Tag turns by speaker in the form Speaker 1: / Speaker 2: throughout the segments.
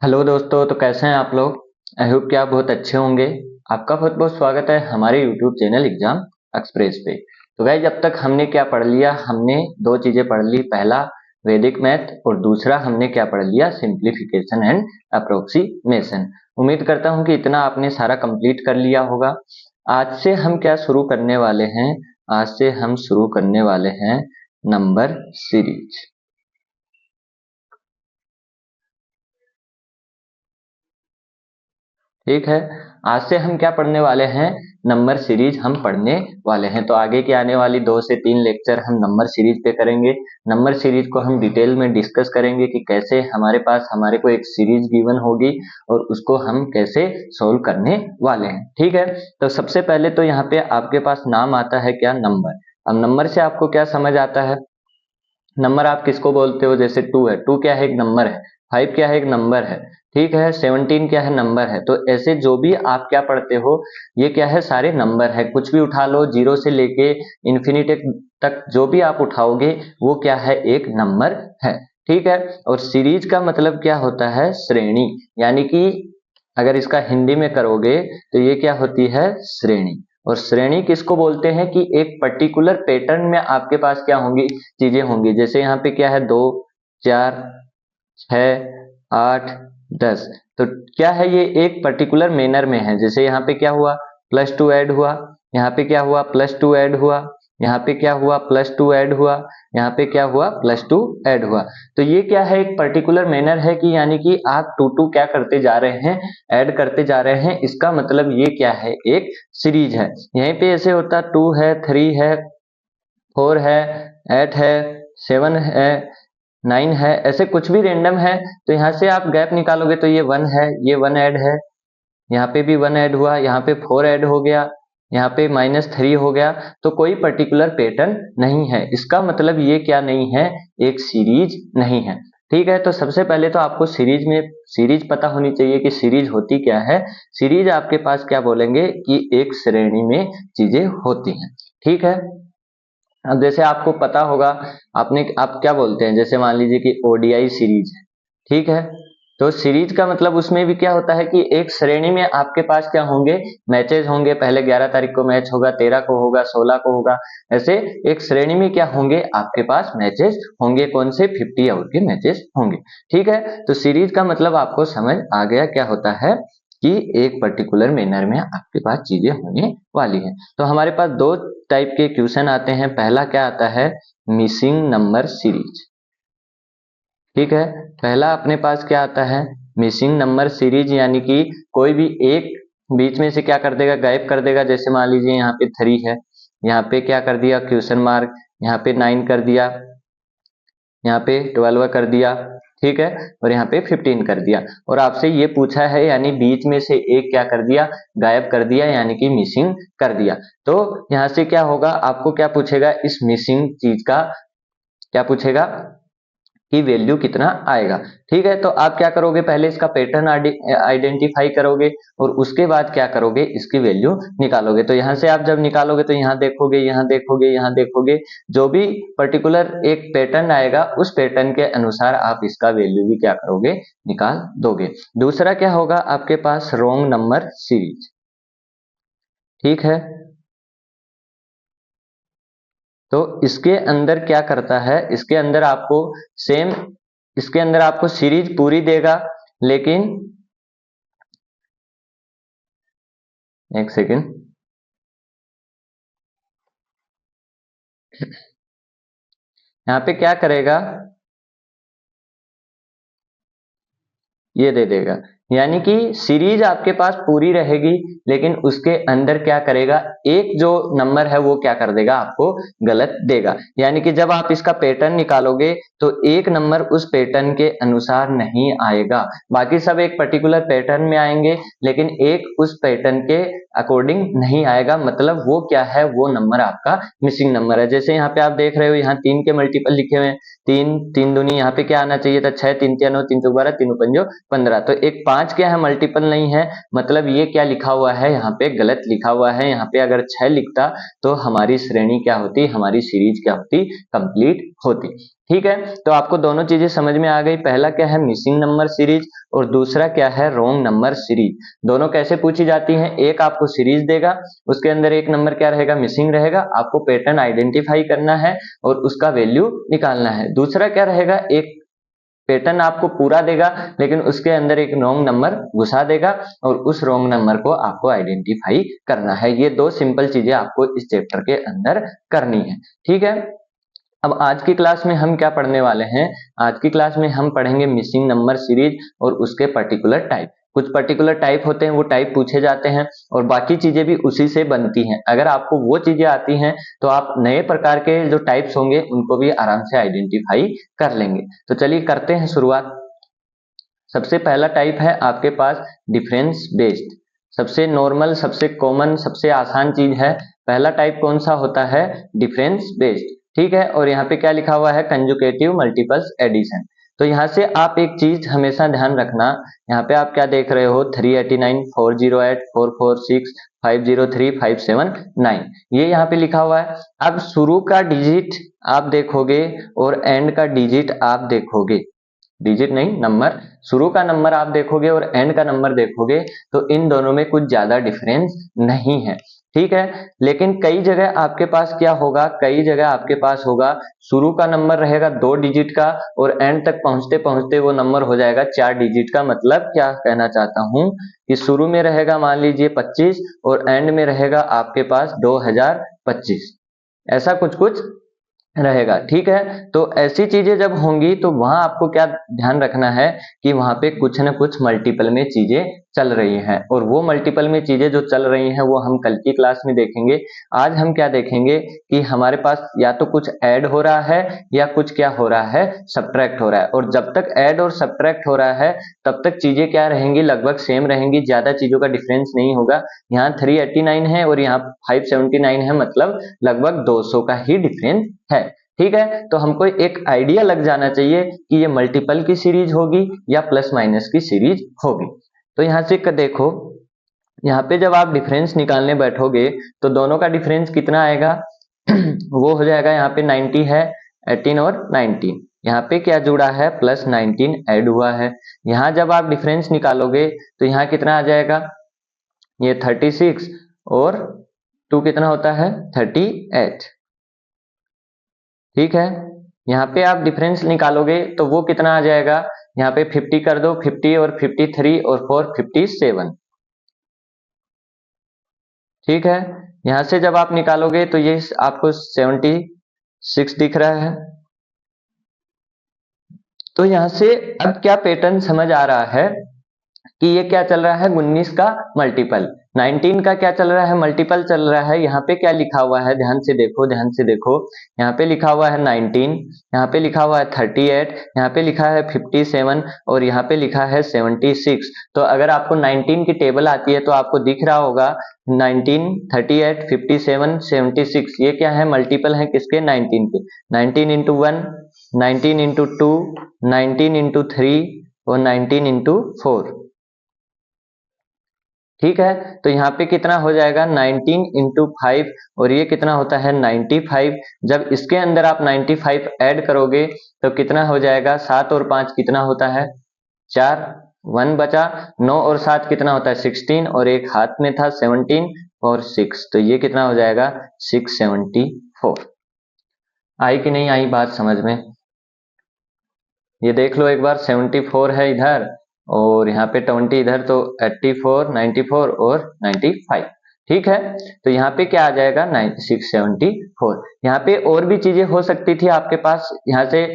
Speaker 1: Hello दोस्तों, तो कैसे हैं आप लोग। आई होप कि आप बहुत अच्छे होंगे। आपका बहुत बहुत स्वागत है हमारे यूट्यूब चैनल एग्जाम एक्सप्रेस पे। तो गाइज, अब तक हमने क्या पढ़ लिया, हमने दो चीजें पढ़ ली। पहला वैदिक मैथ और दूसरा हमने क्या पढ़ लिया, सिंप्लीफिकेशन एंड अप्रोक्सीमेशन। उम्मीद करता हूं कि इतना आपने सारा कंप्लीट कर लिया होगा। आज से हम क्या शुरू करने वाले हैं, आज से हम शुरू करने वाले हैं नंबर सीरीज। ठीक है, आज से हम क्या पढ़ने वाले हैं, नंबर सीरीज हम पढ़ने वाले हैं। तो आगे की आने वाली 2 से 3 लेक्चर हम नंबर सीरीज पे करेंगे। नंबर सीरीज को हम डिटेल में डिस्कस करेंगे कि कैसे हमारे को एक सीरीज गिवन होगी और उसको हम कैसे सोल्व करने वाले हैं। ठीक है, तो सबसे पहले तो यहाँ पे आपके पास नाम आता है क्या, नंबर। अब नंबर से आपको क्या समझ आता है, नंबर आप किसको बोलते हो। जैसे 2 है, 2 क्या है, एक नंबर है। 5 क्या है, एक नंबर है। ठीक है, 17 क्या है, नंबर है। तो ऐसे जो भी आप क्या पढ़ते हो, ये क्या है, सारे नंबर है। कुछ भी उठा लो, जीरो से लेके इन्फिनिटी तक जो भी आप उठाओगे वो क्या है, एक नंबर है। ठीक है, और सीरीज का मतलब क्या होता है, श्रेणी। यानी कि अगर इसका हिंदी में करोगे तो ये क्या होती है, श्रेणी। और श्रेणी किसको बोलते हैं कि एक पर्टिकुलर पैटर्न में आपके पास क्या होंगी, चीजें होंगी। जैसे यहाँ पे क्या है, 2, 4, 6, 8, 10। तो क्या है, ये एक पर्टिकुलर मैनर में है। जैसे यहाँ पे क्या हुआ, +2 ऐड हुआ, यहाँ पे क्या हुआ, +2 ऐड हुआ, यहाँ पे क्या हुआ, +2 ऐड हुआ, यहाँ पे क्या हुआ, +2 ऐड हुआ। तो ये क्या है, एक पर्टिकुलर मैनर है कि यानी कि आप 2 क्या करते जा रहे हैं, ऐड करते जा रहे हैं। इसका मतलब ये क्या है, एक सीरीज है। यहीं पे ऐसे होता, 2 है, 3 है, 4 है, 8 है, 7 है, 9 है, ऐसे कुछ भी रेंडम है। तो यहाँ से आप गैप निकालोगे तो ये 1 है, ये 1 ऐड है, यहाँ पे भी 1 ऐड हुआ, यहाँ पे 4 ऐड हो गया, यहाँ पे -3 हो गया। तो कोई पर्टिकुलर पैटर्न नहीं है। इसका मतलब ये क्या नहीं है, एक सीरीज नहीं है। ठीक है, तो सबसे पहले तो आपको सीरीज पता होनी चाहिए कि सीरीज होती क्या है। सीरीज आपके पास क्या बोलेंगे कि एक श्रेणी में चीजें होती हैं। ठीक है, अब जैसे आपको पता होगा, आप क्या बोलते हैं, जैसे मान लीजिए कि ओडीआई सीरीज है। ठीक है, तो सीरीज का मतलब उसमें भी क्या होता है कि एक श्रेणी में आपके पास क्या होंगे, मैचेस होंगे। पहले 11 तारीख को मैच होगा, 13 को होगा, 16 को होगा। ऐसे एक श्रेणी में क्या होंगे, आपके पास मैचेस होंगे। कौन से, 50 आवर के मैचेस होंगे। ठीक है, तो सीरीज का मतलब आपको समझ आ गया क्या होता है कि एक पर्टिकुलर मैनर में आपके पास चीजें होने वाली है। तो हमारे पास दो टाइप के क्वेश्चन आते हैं। पहला क्या आता है, मिसिंग नंबर सीरीज। ठीक है, पहला अपने पास क्या आता है, मिसिंग नंबर सीरीज। यानी कि कोई भी एक बीच में से क्या कर देगा, गायब कर देगा। जैसे मान लीजिए यहाँ पे 3 है, यहाँ पे क्या कर दिया, क्वेश्चन मार्क, यहाँ पे 9 कर दिया, यहाँ पे 12 कर दिया। ठीक है, और यहाँ पे 15 कर दिया। और आपसे ये पूछा है, यानी बीच में से एक क्या कर दिया, गायब कर दिया, यानी कि मिसिंग कर दिया। तो यहाँ से क्या होगा, आपको क्या पूछेगा, इस मिसिंग चीज का क्या पूछेगा कि वैल्यू कितना आएगा। ठीक है, तो आप क्या करोगे, पहले इसका पैटर्न आइडेंटिफाई करोगे और उसके बाद क्या करोगे, इसकी वैल्यू निकालोगे। तो यहाँ से आप जब निकालोगे तो यहाँ देखोगे, यहाँ देखोगे, यहाँ देखोगे, जो भी पर्टिकुलर एक पैटर्न आएगा उस पैटर्न के अनुसार आप इसका वैल्यू भी क्या करोगे, निकाल दोगे। दूसरा क्या होगा आपके पास, रॉन्ग नंबर सीरीज। ठीक है, तो इसके अंदर क्या करता है, इसके अंदर आपको सेम, इसके अंदर आपको सीरीज पूरी देगा। लेकिन एक सेकेंड, यहाँ पे क्या करेगा, ये दे देगा। यानी कि सीरीज आपके पास पूरी रहेगी, लेकिन उसके अंदर क्या करेगा, एक जो नंबर है वो क्या कर देगा, आपको गलत देगा। यानी कि जब आप इसका पैटर्न निकालोगे तो एक नंबर उस पैटर्न के अनुसार नहीं आएगा। बाकी सब एक पर्टिकुलर पैटर्न में आएंगे, लेकिन एक उस पैटर्न के अकॉर्डिंग नहीं आएगा। मतलब वो क्या है, वो नंबर आपका मिसिंग नंबर है। जैसे यहाँ पे आप देख रहे हो, यहाँ 3 के मल्टीपल लिखे हुए हैं। 3 3 दूनी, यहाँ पे क्या आना चाहिए था, 6, 3 3 9, 3 4 12, 3 5 15। तो एक 5 5 क्या है, मल्टीपल नहीं है, मतलब ये क्या लिखा हुआ है यहाँ पे, गलत लिखा हुआ है। यहाँ पे अगर 6 लिखता तो हमारी श्रेणी क्या होती, हमारी सीरीज क्या होती, कंप्लीट होती। ठीक है, तो आपको दोनों चीजें समझ में आ गई। पहला क्या है, मिसिंग नंबर सीरीज, और दूसरा क्या है, रॉन्ग नंबर सीरीज। दोनों कैसे पूछी जाती हैं, एक आपको सीरीज देगा, उसके अंदर एक नंबर क्या रहेगा, मिसिंग रहेगा, आपको पैटर्न आइडेंटिफाई करना है और उसका वैल्यू निकालना है। दूसरा क्या रहेगा, एक पैटर्न आपको पूरा देगा लेकिन उसके अंदर एक रॉन्ग नंबर घुसा देगा और उस रॉन्ग नंबर को आपको आइडेंटिफाई करना है। ये दो सिंपल चीजें आपको इस चैप्टर के अंदर करनी है। ठीक है, अब आज की क्लास में हम क्या पढ़ने वाले हैं, आज की क्लास में हम पढ़ेंगे मिसिंग नंबर सीरीज और उसके पर्टिकुलर टाइप। कुछ पर्टिकुलर टाइप होते हैं, वो टाइप पूछे जाते हैं और बाकी चीजें भी उसी से बनती हैं। अगर आपको वो चीजें आती हैं तो आप नए प्रकार के जो टाइप्स होंगे उनको भी आराम से आइडेंटिफाई कर लेंगे। तो चलिए करते हैं शुरुआत। सबसे पहला टाइप है आपके पास डिफरेंस बेस्ड। सबसे नॉर्मल, सबसे कॉमन, सबसे आसान चीज है। पहला टाइप कौन सा होता है, डिफरेंस बेस्ड। ठीक है, और यहाँ पे क्या लिखा हुआ है, कंजुगेटिव मल्टीपल्स एडिशन। तो यहाँ से आप एक चीज हमेशा ध्यान रखना, यहाँ पे आप क्या देख रहे हो, 389, 408, 446, 503, 579, ये यहाँ पे लिखा हुआ है। अब शुरू का डिजिट आप देखोगे और एंड का डिजिट आप देखोगे, डिजिट नहीं नंबर, शुरू का नंबर आप देखोगे और एंड का नंबर देखोगे तो इन दोनों में कुछ ज्यादा डिफरेंस नहीं है। ठीक है, लेकिन कई जगह आपके पास क्या होगा, कई जगह आपके पास होगा शुरू का नंबर रहेगा 2 डिजिट का और एंड तक पहुंचते पहुंचते वो नंबर हो जाएगा 4 डिजिट का। मतलब क्या कहना चाहता हूं कि शुरू में रहेगा मान लीजिए 25 और एंड में रहेगा आपके पास 2025, ऐसा कुछ कुछ रहेगा। ठीक है, तो ऐसी चीजें जब होंगी तो वहां आपको क्या ध्यान रखना है कि वहां पे कुछ न कुछ मल्टीपल में चीजें चल रही हैं और वो मल्टीपल में चीजें जो चल रही हैं वो हम कल की क्लास में देखेंगे। आज हम क्या देखेंगे कि हमारे पास या तो कुछ ऐड हो रहा है या कुछ क्या हो रहा है, सब्ट्रैक्ट हो रहा है। और जब तक ऐड और सब्ट्रैक्ट हो रहा है तब तक चीजें क्या रहेंगी, लगभग सेम रहेंगी, ज्यादा चीजों का डिफरेंस नहीं होगा। यहाँ 389 है और यहाँ 579 है, मतलब लगभग 200 का ही डिफरेंस है। ठीक है, तो हमको एक आइडिया लग जाना चाहिए कि ये मल्टीपल की सीरीज होगी या प्लस माइनस की सीरीज होगी। तो यहाँ से देखो, यहाँ पे जब आप डिफरेंस निकालने बैठोगे तो दोनों का डिफरेंस कितना आएगा वो हो जाएगा, यहाँ पे 90 है, 18 और 19, यहाँ पे क्या जुड़ा है, प्लस 19 ऐड हुआ है। यहाँ जब आप डिफरेंस निकालोगे तो यहाँ कितना आ जाएगा, ये 36 और 2 कितना होता है, 38। ठीक है, यहाँ पे आप डिफरेंस निकालोगे तो वो कितना आ जाएगा, यहाँ पे 50 कर दो, 50 और 53 और 4 57। ठीक है, यहाँ से जब आप निकालोगे तो ये आपको 76 दिख रहा है। तो यहाँ से अब क्या पैटर्न समझ आ रहा है कि ये क्या चल रहा है, 19 का मल्टीपल, 19 का क्या चल रहा है, मल्टीपल चल रहा है। यहाँ पे क्या लिखा हुआ है, ध्यान से देखो, ध्यान से देखो, यहाँ पे लिखा हुआ है 19, यहाँ पे लिखा हुआ है 38, यहाँ पे लिखा है 57 और यहाँ पे लिखा है 76। तो अगर आपको 19 की टेबल आती है तो आपको दिख रहा होगा 19, 38, 57, 76, ये क्या है, मल्टीपल है किसके, 19 के। 19 इंटू 1, 19 इंटू 2, 19 इंटू 3 और 19 इंटू 4। ठीक है, तो यहाँ पे कितना हो जाएगा, 19 इंटू 5 और ये कितना होता है, 95। जब इसके अंदर आप 95 ऐड करोगे तो कितना हो जाएगा, 7 और 5 कितना होता है, 4, 1 बचा, 9 और 7 कितना होता है, 16 और एक हाथ में था 17 और 6, तो ये कितना हो जाएगा, 674। आई कि नहीं आई बात समझ में, ये देख लो एक बार, 74 है इधर और यहाँ पे 20 इधर, तो 84, 94 और 95। ठीक है, तो यहाँ पे क्या आ जाएगा, 674। यहाँ पे और भी चीजें हो सकती थी आपके पास, यहाँ से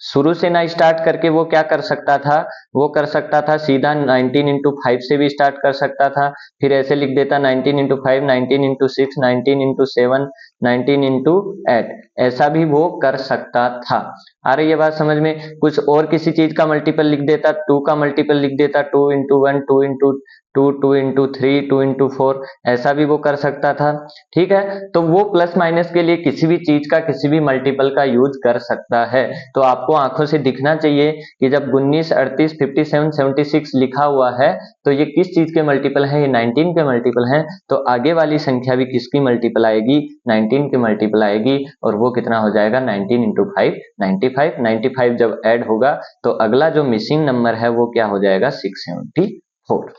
Speaker 1: शुरू से ना स्टार्ट करके वो क्या कर सकता था, वो कर सकता था सीधा 19 इंटू 5 से भी स्टार्ट कर सकता था, फिर ऐसे लिख देता 19 इंटू 5, 19 इंटू 6, 19 इंटू 7, 19 इंटू 8, ऐसा भी वो कर सकता था। आ रही है बात समझ में? कुछ और किसी चीज का मल्टीपल लिख देता, 2 का मल्टीपल लिख देता, 2 इंटू 1, 2 इंटू 2, 2 इंटू 3, 2 इंटू 4, ऐसा भी वो कर सकता था। ठीक है, तो वो प्लस माइनस के लिए किसी भी चीज का किसी भी मल्टीपल का यूज कर सकता है। तो आपको आंखों से दिखना चाहिए कि जब 19, 38, 57, 76 लिखा हुआ है तो ये किस चीज के मल्टीपल है? ये 19 के मल्टीपल है। तो आगे वाली संख्या भी किसकी मल्टीपल आएगी? 19 के मल्टीपल आएगी, और वो कितना हो जाएगा? 19 इंटू 5, 95। 95 जब ऐड होगा तो अगला जो मिसिंग नंबर है वो क्या हो जाएगा? 674।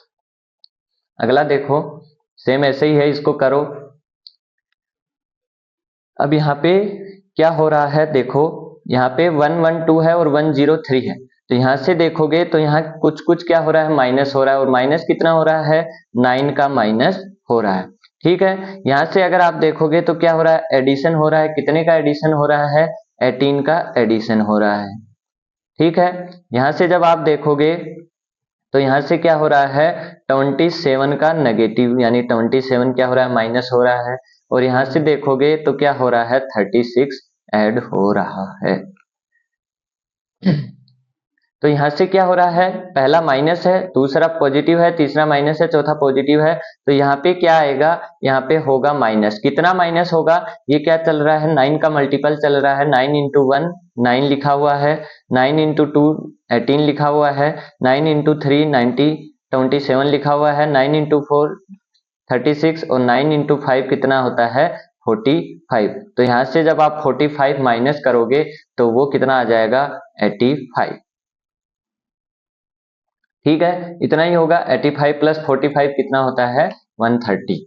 Speaker 1: अगला देखो, सेम ऐसे ही है, इसको करो। अब यहाँ पे क्या हो रहा है देखो, यहाँ पे 112 है और 103 है, तो यहाँ से देखोगे तो यहाँ कुछ कुछ क्या हो रहा है? माइनस हो रहा है, और माइनस कितना हो रहा है? 9 का माइनस हो रहा है। ठीक है, यहाँ से अगर आप देखोगे तो क्या हो रहा है? एडिशन हो रहा है। कितने का एडिशन हो रहा है? 18 का एडिशन हो रहा है। ठीक है, यहाँ से जब आप देखोगे तो यहाँ से क्या हो रहा है? 27 का नेगेटिव, यानी 27 क्या हो रहा है? माइनस हो रहा है। और यहाँ से देखोगे तो क्या हो रहा है? 36 ऐड हो रहा है। तो यहाँ से क्या हो रहा है? पहला माइनस है, दूसरा पॉजिटिव है, तीसरा माइनस है, चौथा पॉजिटिव है, तो यहाँ पे क्या आएगा? यहाँ पे होगा माइनस। कितना माइनस होगा? ये क्या चल रहा है? 9 का मल्टीपल चल रहा है। 9 इंटू 1 9 लिखा हुआ है, 9 इंटू 2 18 लिखा हुआ है, 9 इंटू 3 90 27 लिखा हुआ है, 9 इंटू 4 36, और 9 इंटू 5 कितना होता है? 45। तो यहाँ से जब आप 45 माइनस करोगे तो वो कितना आ जाएगा? 85। ठीक है, इतना ही होगा। 85 प्लस 45 कितना होता है? 130।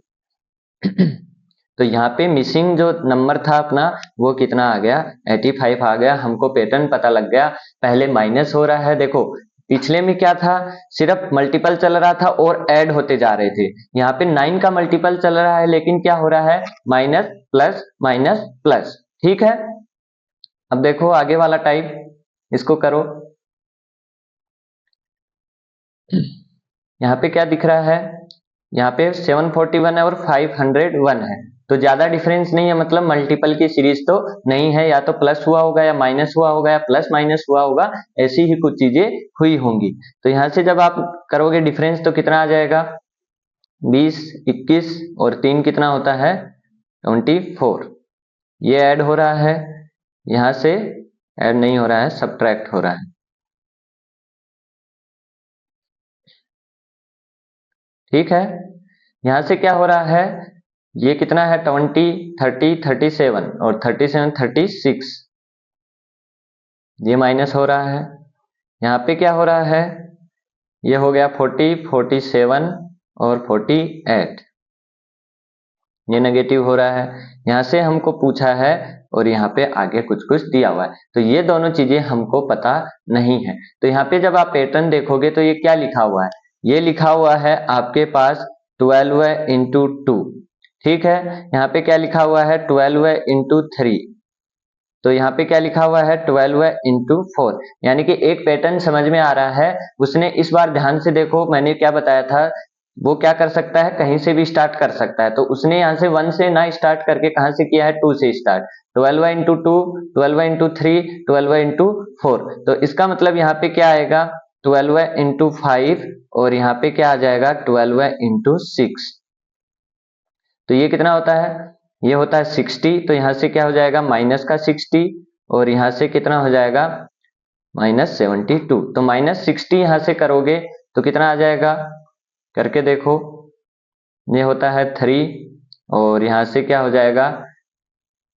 Speaker 1: तो यहाँ पे मिसिंग जो नंबर था अपना वो कितना आ गया? 85 आ गया। हमको पैटर्न पता लग गया। पहले माइनस हो रहा है, देखो पिछले में क्या था? सिर्फ मल्टीपल चल रहा था और ऐड होते जा रहे थे। यहाँ पे 9 का मल्टीपल चल रहा है, लेकिन क्या हो रहा है? Minus plus minus plus. ठीक है, अब देखो आगे वाला टाइप, इसको करो। यहाँ पे क्या दिख रहा है? यहाँ पे 741 है और 501 है, तो ज्यादा डिफरेंस नहीं है, मतलब मल्टीपल की सीरीज तो नहीं है। या तो प्लस हुआ होगा, या माइनस हुआ होगा, या प्लस माइनस हुआ होगा, ऐसी ही कुछ चीजें हुई होंगी। तो यहाँ से जब आप करोगे डिफरेंस तो कितना आ जाएगा? 20, 21 और 3 कितना होता है? 24। ये ऐड हो रहा है, यहाँ से ऐड नहीं हो रहा है, सब्ट्रैक्ट हो रहा है। ठीक है, यहाँ से क्या हो रहा है? ये कितना है? 20, 30, 37 और 37, 36, ये माइनस हो रहा है। यहाँ पे क्या हो रहा है? ये हो गया 40, 47 और 48, ये नेगेटिव हो रहा है। यहाँ से हमको पूछा है और यहाँ पे आगे कुछ कुछ दिया हुआ है, तो ये दोनों चीजें हमको पता नहीं है। तो यहाँ पे जब आप पैटर्न देखोगे तो ये क्या लिखा हुआ है? ये लिखा हुआ है आपके पास 12 इंटू 2। ठीक है, यहाँ पे क्या लिखा हुआ है? 12 इंटू 3। तो यहाँ पे क्या लिखा हुआ है? 12 इंटू 4। यानी कि एक पैटर्न समझ में आ रहा है। उसने इस बार ध्यान से देखो, मैंने क्या बताया था, वो क्या कर सकता है? कहीं से भी स्टार्ट कर सकता है। तो उसने यहाँ से 1 से ना स्टार्ट करके कहाँ से किया है? 2 से स्टार्ट। 12 into 2, 12 into 3, 12 into 4। तो इसका मतलब यहाँ पे क्या आएगा? 12 इंटू 5, और यहाँ पे क्या आ जाएगा? 12 इंटू 6। तो ये कितना होता है? ये होता है 60। तो यहाँ से क्या हो जाएगा? माइनस का 60, और यहाँ से कितना हो जाएगा? -72। तो -60 यहाँ से करोगे तो कितना आ जाएगा? करके देखो, ये होता है 3, और यहाँ से क्या हो जाएगा?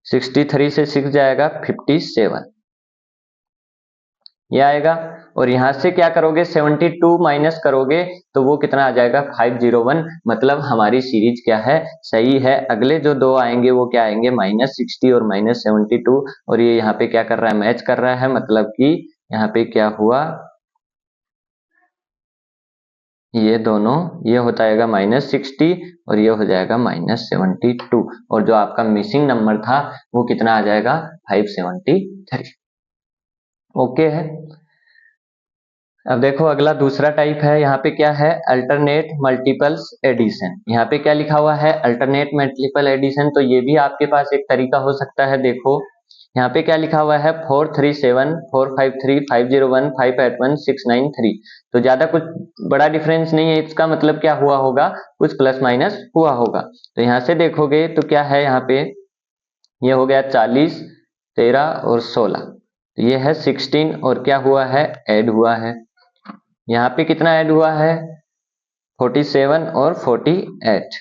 Speaker 1: 63 से 6 जाएगा 57, ये आएगा। और यहाँ से क्या करोगे? 72 माइनस करोगे तो वो कितना आ जाएगा? 501। मतलब हमारी सीरीज क्या है? सही है। अगले जो दो आएंगे वो क्या आएंगे? -60 और -72, और ये यहाँ पे क्या कर रहा है? मैच कर रहा है। मतलब कि यहाँ पे क्या हुआ? ये दोनों, ये हो जाएगा -60 और ये हो जाएगा -72, और जो आपका मिसिंग नंबर था वो कितना आ जाएगा? 573। ओके है। अब देखो अगला दूसरा टाइप है, यहाँ पे क्या है, अल्टरनेट मल्टीपल्स एडिशन। यहाँ पे क्या लिखा हुआ है, अल्टरनेट मल्टीपल एडिशन। तो ये भी आपके पास एक तरीका हो सकता है। देखो यहाँ पे क्या लिखा हुआ है, 437 453 501 581 693। तो ज्यादा कुछ बड़ा डिफरेंस नहीं है, इसका मतलब क्या हुआ होगा, कुछ प्लस माइनस हुआ होगा। तो यहाँ से देखोगे तो क्या है, यहाँ पे ये हो गया 40 13 और 16, तो ये है 16 और क्या हुआ है, ऐड हुआ है। यहाँ पे कितना ऐड हुआ है, 47 और 48।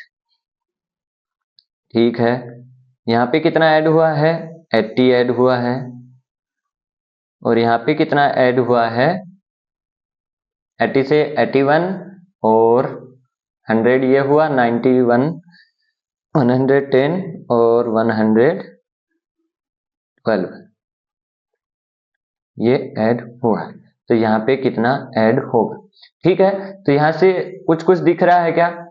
Speaker 1: ठीक है, यहाँ पे कितना ऐड हुआ है, 80 ऐड हुआ है। और यहाँ पे कितना ऐड हुआ है, 80 से 81 और 100 ये हुआ 91, 110 और 112 ये ऐड हुआ है। तो यहाँ पे कितना ऐड होगा। ठीक है, तो यहाँ से कुछ कुछ दिख रहा है क्या,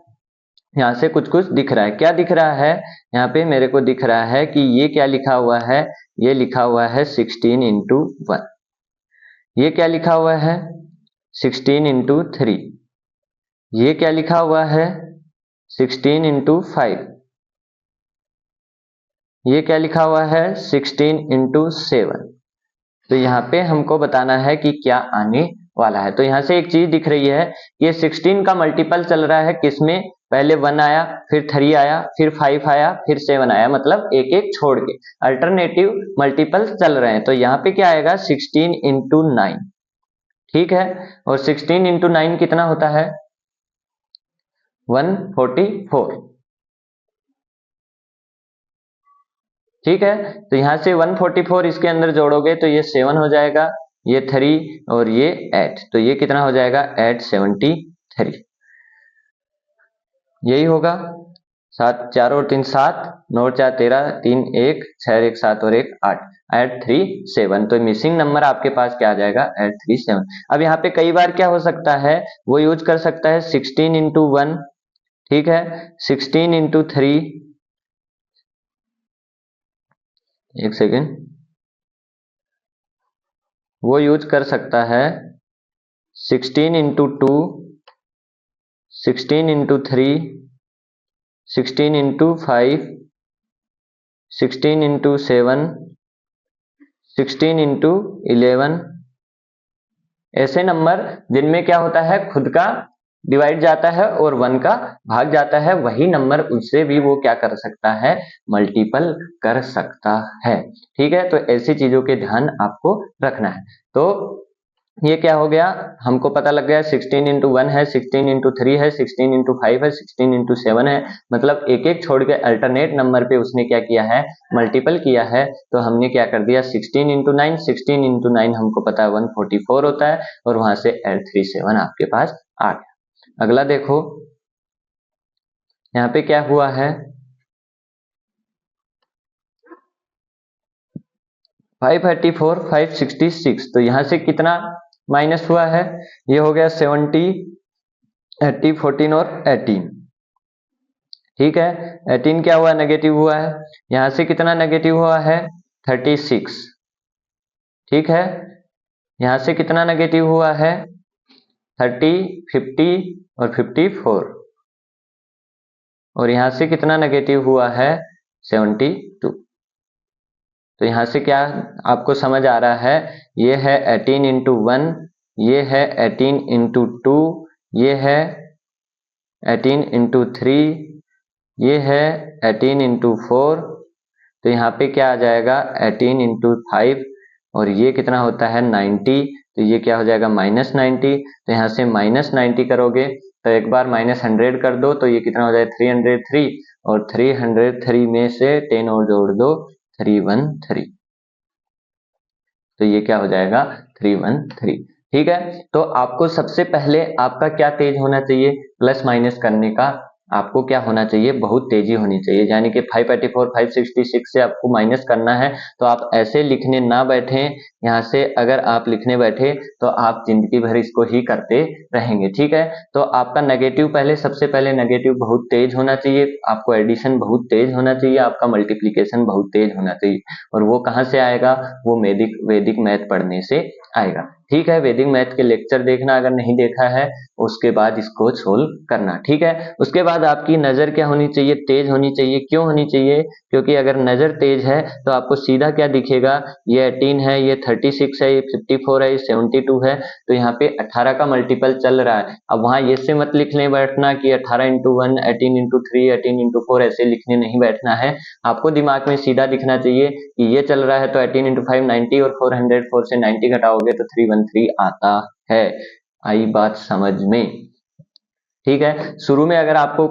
Speaker 1: यहाँ से कुछ कुछ दिख रहा है। क्या दिख रहा है, यहाँ पे मेरे को दिख रहा है कि ये क्या लिखा हुआ है, ये लिखा हुआ है 16 इंटू 1। ये क्या लिखा हुआ है, 16 इंटू 3। ये क्या लिखा हुआ है, 16 इंटू 5। ये क्या लिखा हुआ है, 16 इंटू 7। तो यहाँ पे हमको बताना है कि क्या आने वाला है। तो यहाँ से एक चीज दिख रही है, ये 16 का मल्टीपल चल रहा है किसमें, पहले 1 आया, फिर 3 आया, फिर 5 आया, फिर 7 आया, मतलब एक एक छोड़ के अल्टरनेटिव मल्टीपल चल रहे हैं। तो यहाँ पे क्या आएगा, 16 इंटू 9। ठीक है, और 16 इंटू 9 कितना होता है, 144। ठीक है, तो यहाँ से 144 इसके अंदर जोड़ोगे तो ये 7 हो जाएगा, ये 3 और ये 8, तो ये कितना हो जाएगा, 873। यही होगा, 7 4 और 3 7, 9 4 13, 3 1, 6 1 7 और 1 8, 837। तो मिसिंग नंबर आपके पास क्या आ जाएगा, 837। अब यहाँ पे कई बार क्या हो सकता है, वो यूज कर सकता है 16 इंटू 1। ठीक है, 16 इंटू 3, एक सेकेंड, वो यूज कर सकता है 16 into 2, 16 into 3, 16 into 5, 16 into 7, 16 into 11। ऐसे नंबर जिनमें क्या होता है, खुद का डिवाइड जाता है और 1 का भाग जाता है, वही नंबर उससे भी वो क्या कर सकता है, मल्टीपल कर सकता है। ठीक है, तो ऐसी चीजों के ध्यान आपको रखना है। तो ये क्या हो गया, हमको पता लग गया 16 इंटू 1 है, 16 इंटू 3 है, 16 इंटू 5 है, 16 इंटू 7 है, मतलब एक एक छोड़ के अल्टरनेट नंबर पे उसने क्या किया है, मल्टीपल किया है। तो हमने क्या कर दिया, 16 इंटू 9, 16 इंटू 9 हमको पता है 144 होता है, और वहां से 837 आपके पास आ गया। अगला देखो, यहाँ पे क्या हुआ है, 534 566। तो यहाँ से कितना माइनस हुआ है, ये हो गया 70 80 14 और 18। ठीक है, 18 क्या हुआ, नेगेटिव हुआ है। यहाँ से कितना नेगेटिव हुआ है, 36। ठीक है, यहाँ से कितना नेगेटिव हुआ है, 30 50 और 54। और यहाँ से कितना नेगेटिव हुआ है, 72। तो यहाँ से क्या आपको समझ आ रहा है, ये है 18 इंटू 1, ये है 18 इंटू 2, ये है 18 इंटू 3, ये है 18 इंटू 4। तो यहाँ पे क्या आ जाएगा, 18 इंटू 5, और ये कितना होता है 90। तो ये क्या हो जाएगा, -90। तो यहाँ से -90 करोगे तो एक बार -100 कर दो, तो ये कितना हो जाएगा 303, और 303 में से 10 और जोड़ दो, 313। तो ये क्या हो जाएगा, 313। ठीक है, तो आपको सबसे पहले आपका क्या तेज होना चाहिए, प्लस माइनस करने का आपको क्या होना चाहिए, बहुत तेजी होनी चाहिए। यानी कि 584 566 से आपको माइनस करना है, तो आप ऐसे लिखने ना बैठे। यहाँ से अगर आप लिखने बैठे तो आप जिंदगी भर इसको ही करते रहेंगे। ठीक है, तो आपका नेगेटिव पहले, सबसे पहले नेगेटिव बहुत तेज होना चाहिए, आपको एडिशन बहुत तेज होना चाहिए, आपका मल्टीप्लीकेशन बहुत तेज होना चाहिए। और वो कहाँ से आएगा, वो वैदिक मैथ पढ़ने से आएगा। ठीक है, वैदिक मैथ के लेक्चर देखना अगर नहीं देखा है, उसके बाद इसको सोल्व करना। ठीक है, उसके बाद आपकी नजर क्या होनी चाहिए, तेज होनी चाहिए। क्यों होनी चाहिए? क्योंकि अगर नजर तेज है तो आपको सीधा क्या दिखेगा, ये 18 है, ये 36 है, ये 54 है, ये 72 है, तो यहाँ पे 18 का मल्टीपल चल रहा है। अब वहां ये से मत लिखने बैठना कि 18 इंटू 1, 18 इंटू 3, 18 इंटू 4, ऐसे लिखने नहीं बैठना है। आपको दिमाग में सीधा दिखना चाहिए कि ये चल रहा है तो 18 इंटू 5 90, और 404 से 90 घटाओगे तो 313 आता है। आई बात समझ में? ठीक है, शुरू में अगर आपको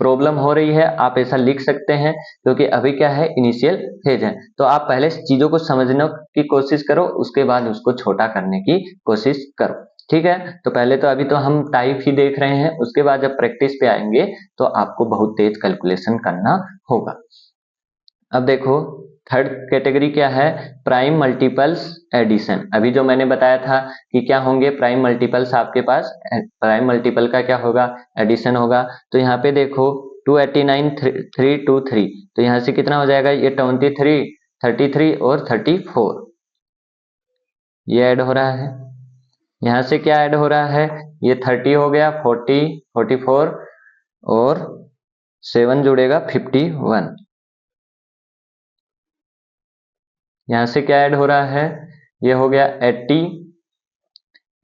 Speaker 1: प्रॉब्लम हो रही है आप ऐसा लिख सकते हैं, क्योंकि अभी क्या है, इनिशियल फेज है, तो आप पहले चीजों को समझने की कोशिश करो, उसके बाद उसको छोटा करने की कोशिश करो। ठीक है, तो पहले तो अभी तो हम टाइप ही देख रहे हैं, उसके बाद जब प्रैक्टिस पे आएंगे तो आपको बहुत तेज कैलकुलेशन करना होगा। अब देखो थर्ड कैटेगरी क्या है, प्राइम मल्टीपल्स एडिशन। अभी जो मैंने बताया था कि क्या होंगे प्राइम मल्टीपल्स, आपके पास प्राइम मल्टीपल का क्या होगा, एडिशन होगा। तो यहाँ पे देखो 289 323, तो यहाँ से कितना हो जाएगा, ये 23, 33 और 34 ये ऐड हो रहा है। यहाँ से क्या ऐड हो रहा है, ये 30 हो गया, 40, 44 और 7 जुड़ेगा 51। यहाँ से क्या ऐड हो रहा है, ये हो गया 80,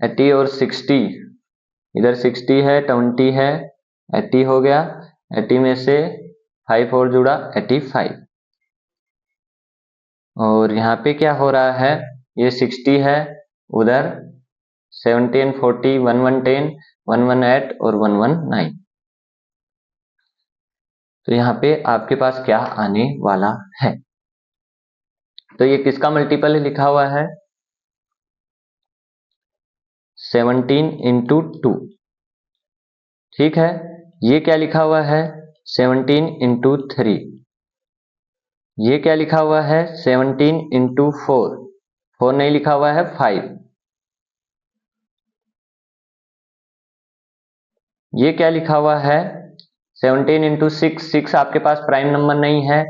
Speaker 1: 80 और 60, इधर 60 है, 20 है, 80 हो गया, 80 में से 5 और जुड़ा 85। और यहाँ पे क्या हो रहा है, ये 60 है, उधर 17, 40, 1110, 118 और 119। तो यहाँ पे आपके पास क्या आने वाला है, तो ये किसका मल्टीपल लिखा हुआ है, 17 इंटू 2। ठीक है, ये क्या लिखा हुआ है, 17 इंटू 3। ये क्या लिखा हुआ है, 17 इंटू 4, 4 नहीं लिखा हुआ है, 5। ये क्या लिखा हुआ है, 17 इंटू 6, 6 आपके पास प्राइम नंबर नहीं है,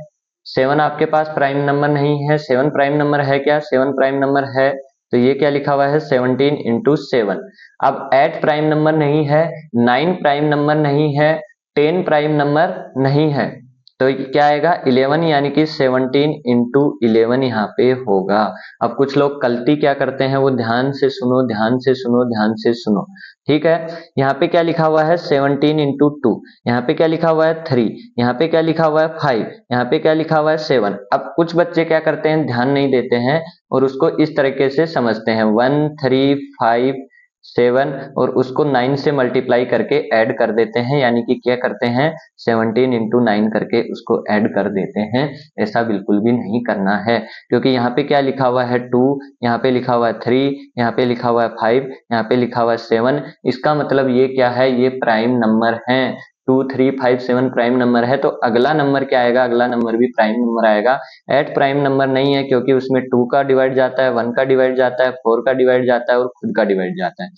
Speaker 1: 7 आपके पास प्राइम नंबर नहीं है, 7 प्राइम नंबर है क्या, 7 प्राइम नंबर है, तो ये क्या लिखा हुआ है, 17 इंटू 7। अब 8 प्राइम नंबर नहीं है, 9 प्राइम नंबर नहीं है, 10 प्राइम नंबर नहीं है, तो क्या आएगा 11, यानी कि 17 इंटू 11 यहाँ पे होगा। अब कुछ लोग गलती क्या करते हैं, वो ध्यान से सुनो, ध्यान से सुनो, ध्यान से सुनो। ठीक है, यहाँ पे क्या लिखा हुआ है, 17 इंटू 2, यहाँ पे क्या लिखा हुआ है 3, यहाँ पे क्या लिखा हुआ है 5, यहाँ पे क्या लिखा हुआ है 7। अब कुछ बच्चे क्या करते हैं, ध्यान नहीं देते हैं और उसको इस तरीके से समझते हैं 1 3 5 7 और उसको 9 से मल्टीप्लाई करके ऐड कर देते हैं, यानी कि क्या करते हैं 17 इंटू 9 करके उसको ऐड कर देते हैं। ऐसा बिल्कुल भी नहीं करना है, क्योंकि यहाँ पे क्या लिखा हुआ है 2, यहाँ पे लिखा हुआ है 3, यहाँ पे लिखा हुआ है 5, यहाँ पे लिखा हुआ है 7। इसका मतलब ये क्या है, ये प्राइम नंबर है। 2 3 5 7 प्राइम नंबर है, तो अगला नंबर क्या आएगा, अगला नंबर भी प्राइम नंबर आएगा। 8 प्राइम नंबर नहीं है, क्योंकि उसमें 2 का डिवाइड जाता है, 1 का डिवाइड जाता है, 4 का डिवाइड जाता है और खुद का डिवाइड जाता है।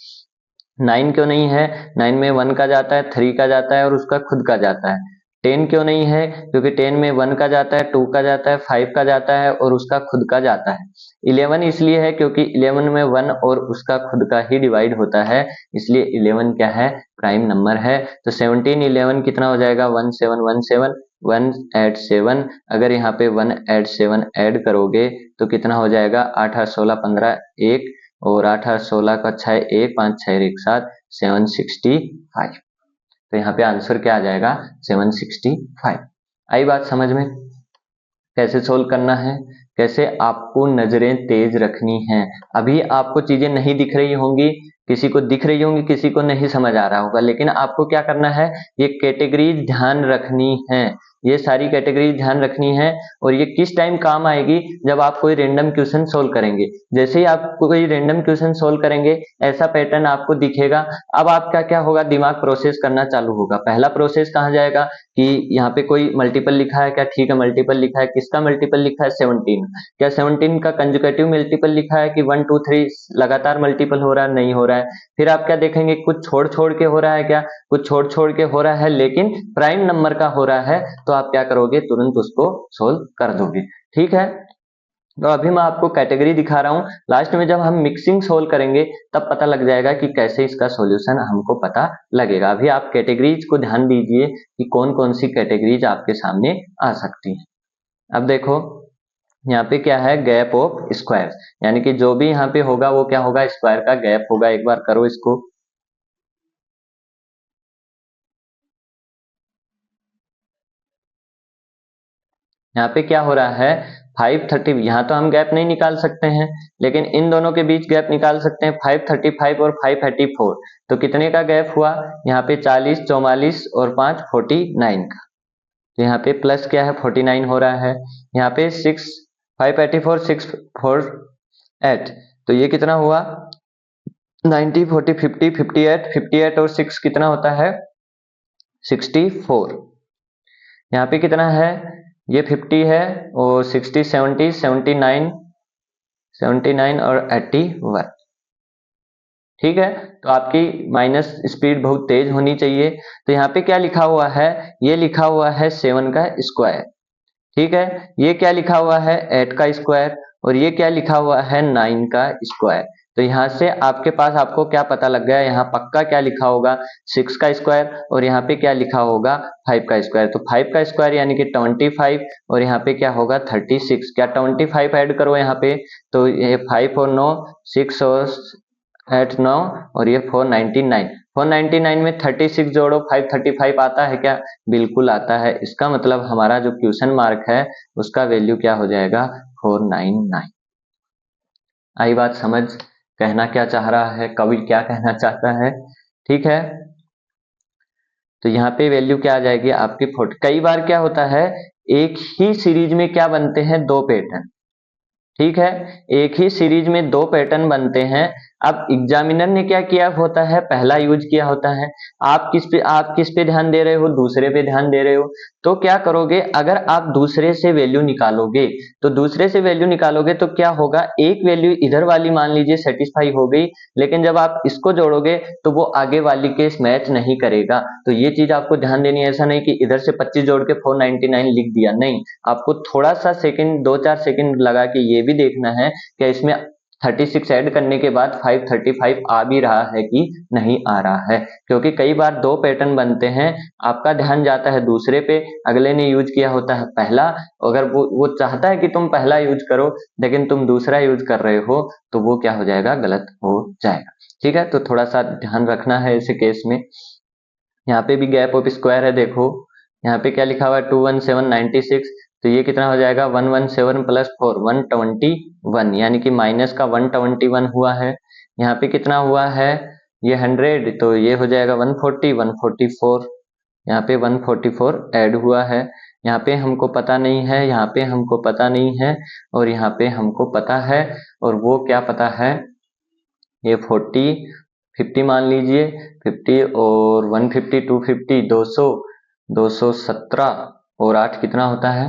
Speaker 1: 9 क्यों नहीं है, 9 में 1 का जाता है, 3 का जाता है और उसका खुद का जाता है। 10 क्यों नहीं है, क्योंकि 10 में 1 का जाता है, 2 का जाता है, 5 का जाता है और उसका खुद का जाता है। 11 इसलिए है क्योंकि 11 में 1 और उसका खुद का ही डिवाइड होता है, इसलिए 11 क्या है, प्राइम नंबर है। तो 17 11 कितना हो जाएगा, 1717, 1 ऐड 7, अगर यहाँ पे 1 ऐड 7 ऐड करोगे तो कितना हो जाएगा, 8 8 16 15 1 और 8 8 16 का 6 1 5 6 1 7, 765। तो यहाँ पे आंसर क्या आ जाएगा, 765। आई बात समझ में? कैसे सोल्व करना है, कैसे आपको नजरें तेज रखनी है। अभी आपको चीजें नहीं दिख रही होंगी, किसी को दिख रही होंगी, किसी को नहीं समझ आ रहा होगा, लेकिन आपको क्या करना है, ये कैटेगरीज ध्यान रखनी है, ये सारी कैटेगरी ध्यान रखनी है। और ये किस टाइम काम आएगी, जब आप कोई रैंडम क्वेश्चन सोल्व करेंगे। जैसे ही आप कोई रैंडम क्वेश्चन सोल्व करेंगे, ऐसा पैटर्न आपको दिखेगा। अब आपका क्या होगा, दिमाग प्रोसेस करना चालू होगा। पहला प्रोसेस कहाँ जाएगा कि यहाँ पे कोई मल्टीपल लिखा है क्या, ठीक है मल्टीपल लिखा है, किसका मल्टीपल लिखा है, 17। क्या 17 का कंजुगेटिव मल्टीपल लिखा है कि 1 2 3 लगातार मल्टीपल हो रहा है, नहीं हो रहा है। फिर आप क्या देखेंगे, कुछ छोड़ छोड़ के हो रहा है क्या, कुछ छोड़ छोड़ के हो रहा है, लेकिन प्राइम नंबर का हो रहा है, तो आप क्या करोगे, तुरंत उसको सोल्व कर दोगे। ठीक है, तो अभी मैं आपको कैटेगरी दिखा रहा हूँ, लास्ट में जब हम मिक्सिंग सोल्व करेंगे तब पता लग जाएगा कि कैसे इसका सॉल्यूशन हमको पता लगेगा। अभी आप कैटेगरीज को ध्यान दीजिए कि कौन कौन सी कैटेगरीज आपके सामने आ सकती हैं। अब देखो यहाँ पे क्या है, गैप ऑफ स्क्वायर, यानी कि जो भी यहाँ पे होगा वो क्या होगा, स्क्वायर का गैप होगा। एक बार करो इसको। यहाँ पे क्या हो रहा है, 530, यहाँ तो हम गैप नहीं निकाल सकते हैं, लेकिन इन दोनों के बीच गैप निकाल सकते हैं, 535 और 584। तो कितने का गैप हुआ, यहाँ पे 40, 44 और 5 49 का। तो यहाँ पे प्लस क्या है, 49 हो रहा है। यहाँ पे 584 648, तो ये कितना हुआ, 90 40 50 58, 58 और 6 कितना होता है, 64। यहाँ पे कितना है, ये 50 है और 60 70 79 79 और 81। ठीक है, तो आपकी माइनस स्पीड बहुत तेज होनी चाहिए। तो यहाँ पे क्या लिखा हुआ है, ये लिखा हुआ है 7 का स्क्वायर। ठीक है, ये क्या लिखा हुआ है, 8 का स्क्वायर, और ये क्या लिखा हुआ है, 9 का स्क्वायर। तो यहाँ से आपके पास आपको क्या पता लग गया, यहाँ पक्का क्या लिखा होगा, 6 का स्क्वायर, और यहाँ पे क्या लिखा होगा, 5 का स्क्वायर। तो 5 का स्क्वायर यानी कि 25, और यहाँ पे क्या होगा, 36। क्या 25 ऐड करो यहाँ पे, तो ये 5 और 9, 6 और 8 9, और ये 499। 499 में 36 जोड़ो, 535 आता है क्या, बिल्कुल आता है। इसका मतलब हमारा जो क्वेश्चन मार्क है उसका वैल्यू क्या हो जाएगा, 499। आई बात समझ, कहना क्या चाह रहा है, कवि क्या कहना चाहता है। ठीक है, तो यहाँ पे वैल्यू क्या आ जाएगी आपकी 40। कई बार क्या होता है, एक ही सीरीज में क्या बनते हैं, दो पैटर्न। ठीक है, एक ही सीरीज में दो पैटर्न बनते हैं। अब एग्जामिनर ने क्या किया होता है, पहला यूज किया होता है। आप किस पे ध्यान दे रहे हो, दूसरे पे ध्यान दे रहे हो। तो क्या करोगे, अगर आप दूसरे से वैल्यू निकालोगे, तो दूसरे से वैल्यू निकालोगे तो क्या होगा, एक वैल्यू इधर वाली मान लीजिए सेटिस्फाई हो गई, लेकिन जब आप इसको जोड़ोगे तो वो आगे वाली के मैच नहीं करेगा। तो ये चीज आपको ध्यान देनी है, ऐसा नहीं कि इधर से 25 जोड़ के 499 लिख दिया, नहीं। आपको थोड़ा सा सेकंड, 2-4 सेकंड लगा के ये भी देखना है कि इसमें 36 ऐड करने के बाद 535 आ भी रहा है कि नहीं आ रहा है। क्योंकि कई बार दो पैटर्न बनते हैं, आपका ध्यान जाता है दूसरे पे, अगले ने यूज किया होता है पहला। अगर वो चाहता है कि तुम पहला यूज करो, लेकिन तुम दूसरा यूज कर रहे हो, तो वो क्या हो जाएगा, गलत हो जाएगा। ठीक है, तो थोड़ा सा ध्यान रखना है ऐसे केस में। यहाँ पे भी गैप ऑफ स्क्वायर है, देखो यहाँ पे क्या लिखा हुआ है, 21796। तो ये कितना हो जाएगा, 117 प्लस 4 121, यानी कि माइनस का 121 हुआ है। यहाँ पे कितना हुआ है, ये 100, तो ये हो जाएगा 140 144। यहाँ पे 144 ऐड हुआ है। यहाँ पे हमको पता नहीं है, यहाँ पे हमको पता नहीं है, और यहाँ पे हमको पता है। और वो क्या पता है, ये 50 मान लीजिए, 50 और 150 250 200 217 और 8 कितना होता है,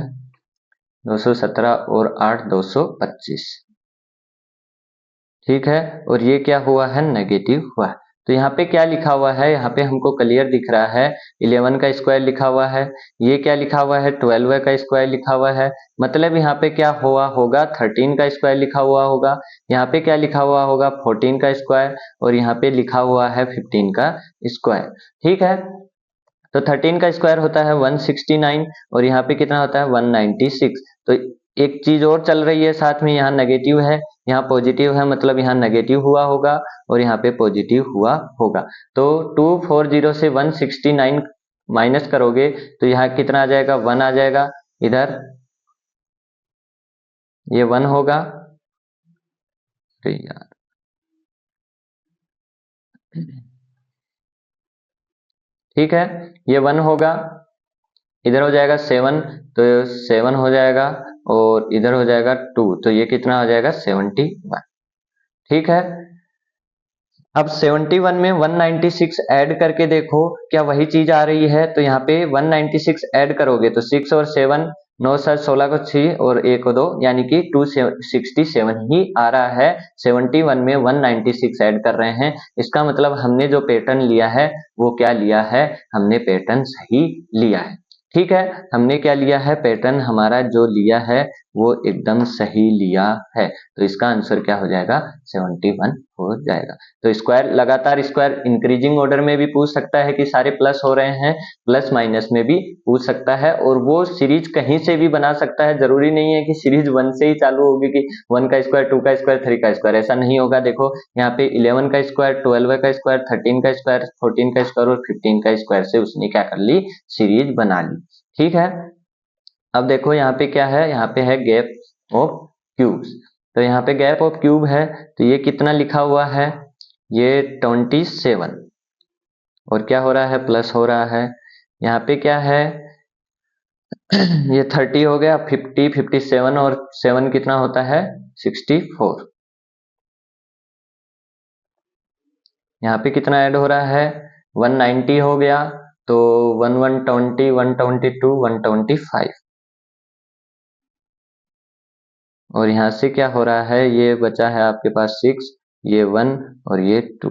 Speaker 1: 217 और 8 225। ठीक है, और ये क्या हुआ है, नेगेटिव हुआ है। तो यहाँ पे क्या लिखा हुआ है, यहाँ पे हमको क्लियर दिख रहा है, 11 का स्क्वायर लिखा हुआ है। ये क्या लिखा हुआ है, 12 का स्क्वायर लिखा हुआ है। मतलब यहाँ पे क्या हुआ होगा, 13 का स्क्वायर लिखा हुआ होगा। यहाँ पे क्या लिखा हुआ होगा, 14 का स्क्वायर, और यहाँ पे लिखा हुआ है 15 का स्क्वायर। ठीक है, तो 13 का स्क्वायर होता है 169, और यहाँ पे कितना होता है, 196। तो एक चीज और चल रही है साथ में, यहाँ नेगेटिव है, यहाँ पॉजिटिव है, मतलब यहाँ नेगेटिव हुआ होगा और यहाँ पे पॉजिटिव हुआ होगा। तो 240 से 169 माइनस करोगे तो यहाँ कितना आ जाएगा, 1 आ जाएगा। इधर ये 1 होगा। अरे यार, ठीक है, ये 1 होगा। इधर हो जाएगा 7, तो 7 हो जाएगा, और इधर हो जाएगा 2, तो ये कितना हो जाएगा, 71। ठीक है, अब 71 में 196 ऐड करके देखो क्या वही चीज आ रही है। तो यहाँ पे 196 ऐड करोगे तो 6 और 7, 9 7 16 को 6 और 1 को 2, यानी कि 267 ही आ रहा है। 71 में 196 ऐड कर रहे हैं, इसका मतलब हमने जो पैटर्न लिया है वो क्या लिया है, हमने पैटर्न सही लिया है। ठीक है, हमने क्या लिया है, पैटर्न हमारा जो लिया है वो एकदम सही लिया है, तो इसका आंसर क्या हो जाएगा, 71 हो जाएगा। तो स्क्वायर, लगातार स्क्वायर इंक्रीजिंग ऑर्डर में भी पूछ सकता है कि सारे प्लस हो रहे हैं, प्लस माइनस में भी पूछ सकता है, और वो सीरीज कहीं से भी बना सकता है। जरूरी नहीं है कि सीरीज 1 से ही चालू होगी कि 1 का स्क्वायर, 2 का स्क्वायर, 3 का स्क्वायर, ऐसा नहीं होगा। देखो यहाँ पे 11 का स्क्वायर, 12 का स्क्वायर, 13 का स्क्वायर, 14 का स्क्वायर और 15 का स्क्वायर से उसने क्या कर ली, सीरीज बना ली। ठीक है, अब देखो यहाँ पे क्या है, यहाँ पे है गैप ऑफ क्यूब्स। तो यहाँ पे गैप ऑफ क्यूब है, तो ये कितना लिखा हुआ है, ये 27, और क्या हो रहा है, प्लस हो रहा है। यहाँ पे क्या है, ये 30 हो गया, 50, 57 और 7 कितना होता है, 64। यहाँ पे कितना ऐड हो रहा है, 190 हो गया, तो 120, 122, 125, और यहाँ से क्या हो रहा है, ये बचा है आपके पास 6, ये 1 और ये 2,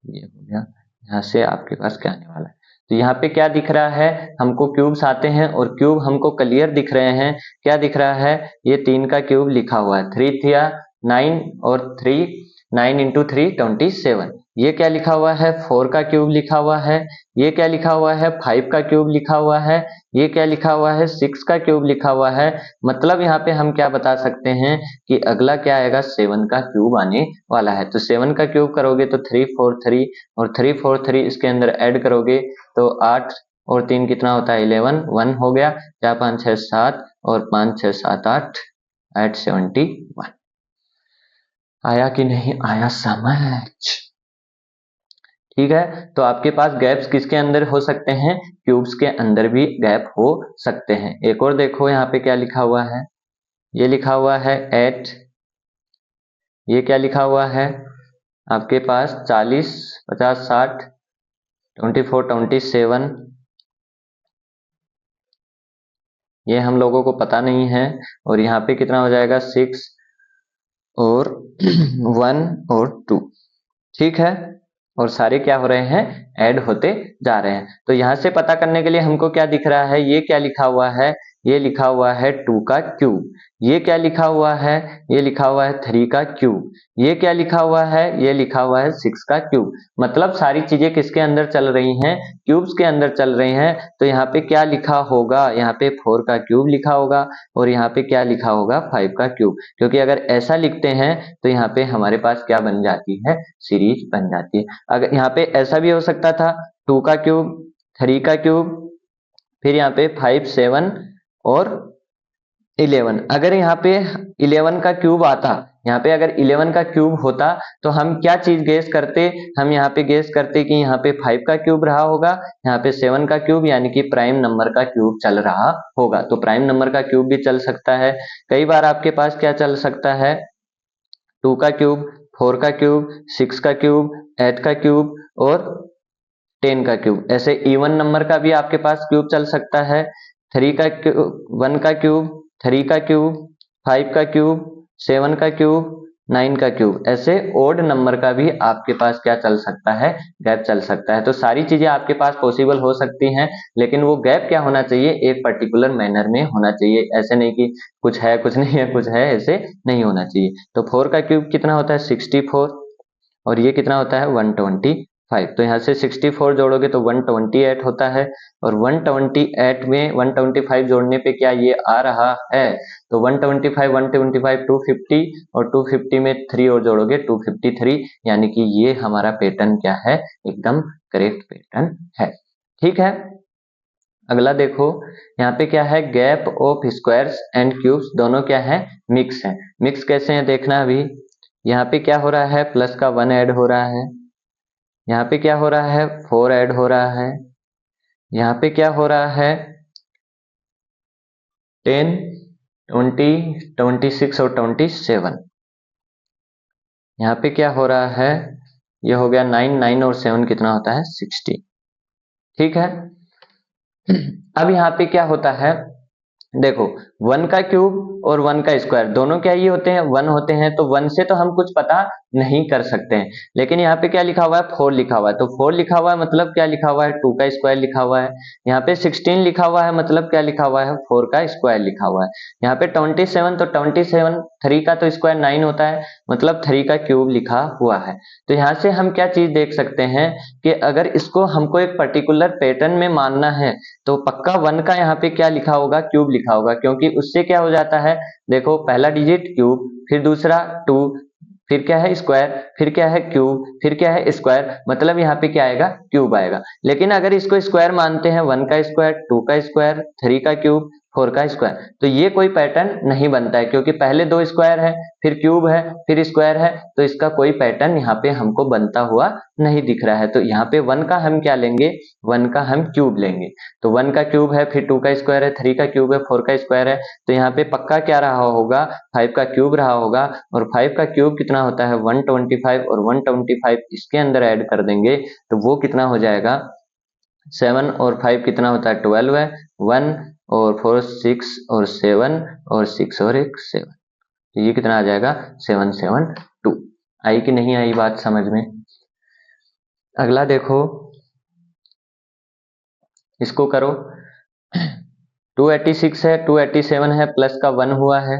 Speaker 1: ये हो गया। यहाँ से आपके पास क्या आने वाला है, तो यहाँ पे क्या दिख रहा है, हमको क्यूब्स आते हैं और क्यूब हमको क्लियर दिख रहे हैं। क्या दिख रहा है, ये 3 का क्यूब लिखा हुआ है, 3 थिया 9 और 3, 9 इंटू 3 27। ये क्या लिखा हुआ है, 4 का क्यूब लिखा हुआ है। ये क्या लिखा हुआ है, 5 का क्यूब लिखा हुआ है। ये क्या लिखा हुआ है, 6 का क्यूब लिखा हुआ है। मतलब यहाँ पे हम क्या बता सकते हैं कि अगला क्या आएगा, 7 का क्यूब आने वाला है। तो 7 का क्यूब करोगे तो 3 4 3, और 3 4 3 इसके अंदर ऐड करोगे तो 8 और 3 कितना होता है, 11, 1 हो गया, 4 5 6 7 और 5 6 7 8, 71 आया कि नहीं आया समझ। ठीक है, तो आपके पास गैप्स किसके अंदर हो सकते हैं, क्यूब्स के अंदर भी गैप हो सकते हैं। एक और देखो यहाँ पे क्या लिखा हुआ है, ये लिखा हुआ है 8, ये क्या लिखा हुआ है आपके पास 40 50 60 24 27, ये हम लोगों को पता नहीं है। और यहाँ पे कितना हो जाएगा, 6 और 1 और 2। ठीक है, और सारे क्या हो रहे हैं, ऐड होते जा रहे हैं। तो यहाँ से पता करने के लिए हमको क्या दिख रहा है, ये क्या लिखा हुआ है, ये लिखा हुआ है 2 का क्यूब। ये क्या लिखा हुआ है, ये लिखा हुआ है 3 का क्यूब। ये क्या लिखा हुआ है, ये लिखा हुआ है 6 का क्यूब। मतलब सारी चीजें किसके अंदर चल रही हैं, क्यूब्स के अंदर चल रही हैं। तो यहाँ पे क्या लिखा होगा, यहाँ पे 4 का क्यूब लिखा होगा, और यहाँ पे क्या लिखा होगा, 5 का क्यूब। क्योंकि अगर ऐसा लिखते हैं तो यहाँ पे हमारे पास क्या बन जाती है, सीरीज बन जाती है। अगर यहाँ पे ऐसा भी हो सकता था, 2 का क्यूब, 3 का क्यूब, फिर यहाँ पे 5 7 और 11। अगर यहाँ पे 11 का क्यूब आता, यहाँ पे अगर 11 का क्यूब होता तो हम क्या चीज गेस करते, हम यहाँ पे गेस करते कि यहाँ पे 5 का क्यूब रहा होगा, यहाँ पे 7 का क्यूब, यानी कि प्राइम नंबर का क्यूब चल रहा होगा। तो प्राइम नंबर का क्यूब भी चल सकता है। कई बार आपके पास क्या चल सकता है, 2 का क्यूब, 4 का क्यूब, 6 का क्यूब, 8 का क्यूब और 10 का क्यूब। ऐसे इवन नंबर का भी आपके पास क्यूब चल सकता है, 3 का क्यूब, 1 का क्यूब, 3 का क्यूब, 5 का क्यूब, 7 का क्यूब, 9 का क्यूब। ऐसे ओड नंबर का भी आपके पास क्या चल सकता है, गैप चल सकता है। तो सारी चीजें आपके पास पॉसिबल हो सकती हैं, लेकिन वो गैप क्या होना चाहिए, एक पर्टिकुलर मैनर में होना चाहिए। ऐसे नहीं कि कुछ है कुछ नहीं है, कुछ है, ऐसे नहीं होना चाहिए। तो 4 का क्यूब कितना होता है, 64, और ये कितना होता है, 125। तो यहाँ से 64 जोड़ोगे तो 128 होता है, और 128 में 125 जोड़ने पे क्या ये आ रहा है, तो 125 125 250, और 250 में 3 और जोड़ोगे 253, यानी कि ये हमारा पैटर्न क्या है, एकदम करेक्ट पैटर्न है। ठीक है, अगला देखो, यहाँ पे क्या है, gap of squares and cubes दोनों क्या है, मिक्स है। मिक्स कैसे है देखना अभी। यहाँ पे क्या हो रहा है, प्लस का 1 ऐड हो रहा है, यहाँ पे क्या हो रहा है, 4 ऐड हो रहा है, यहाँ पे क्या हो रहा है, 10 20 26 और 27। यहाँ पे क्या हो रहा है, ये हो गया 9 9 और 7 कितना होता है, 60। ठीक है, अब यहाँ पे क्या होता है, देखो 1 का क्यूब और 1 का स्क्वायर दोनों क्या ही होते हैं, 1 होते हैं। तो 1 से तो हम कुछ पता नहीं कर सकते हैं, लेकिन यहाँ पे क्या लिखा हुआ है, 4 लिखा हुआ है। तो 4 लिखा हुआ है मतलब क्या लिखा हुआ है, 2 का स्क्वायर लिखा हुआ है। यहाँ पे 16 लिखा हुआ है मतलब क्या लिखा हुआ है, 4 का स्क्वायर लिखा हुआ है। यहाँ पे 27, तो 27 3 का तो स्क्वायर 9 होता है, मतलब 3 का क्यूब लिखा हुआ है। तो यहाँ से हम क्या चीज देख सकते हैं कि अगर इसको हमको एक पर्टिकुलर पैटर्न में मानना है तो पक्का 1 का यहाँ पे क्या लिखा होगा, क्यूब लिखा होगा, क्योंकि उससे क्या हो जाता है, देखो पहला डिजिट क्यूब, फिर दूसरा 2, फिर क्या है स्क्वायर, फिर क्या है क्यूब, फिर क्या है स्क्वायर, मतलब यहाँ पे क्या आएगा, क्यूब आएगा। लेकिन अगर इसको स्क्वायर मानते हैं, 1 का स्क्वायर, 2 का स्क्वायर, 3 का क्यूब, 4 का स्क्वायर, तो ये कोई पैटर्न नहीं बनता है, क्योंकि पहले 2 स्क्वायर है, फिर क्यूब है, फिर स्क्वायर है, तो इसका कोई पैटर्न यहाँ पे हमको बनता हुआ नहीं दिख रहा है। तो यहाँ पे 1 का हम क्या लेंगे, 1 का हम क्यूब लेंगे। तो 1 का क्यूब है, फिर 2 का स्क्वायर है, 3 का क्यूब है, 4 का स्क्वायर है, तो यहाँ पे पक्का क्या रहा होगा, 5 का क्यूब रहा होगा। और 5 का क्यूब कितना होता है, 125, और 125 इसके अंदर ऐड कर देंगे तो वो कितना हो जाएगा, 7 और 5 कितना होता है, 12 है, 1 और 4 6 और 7 और 6 और 1 7, तो ये कितना आ जाएगा, 772। आई कि नहीं आई बात समझ में। अगला देखो, इसको करो। 286 है, 287 है, प्लस का 1 हुआ है,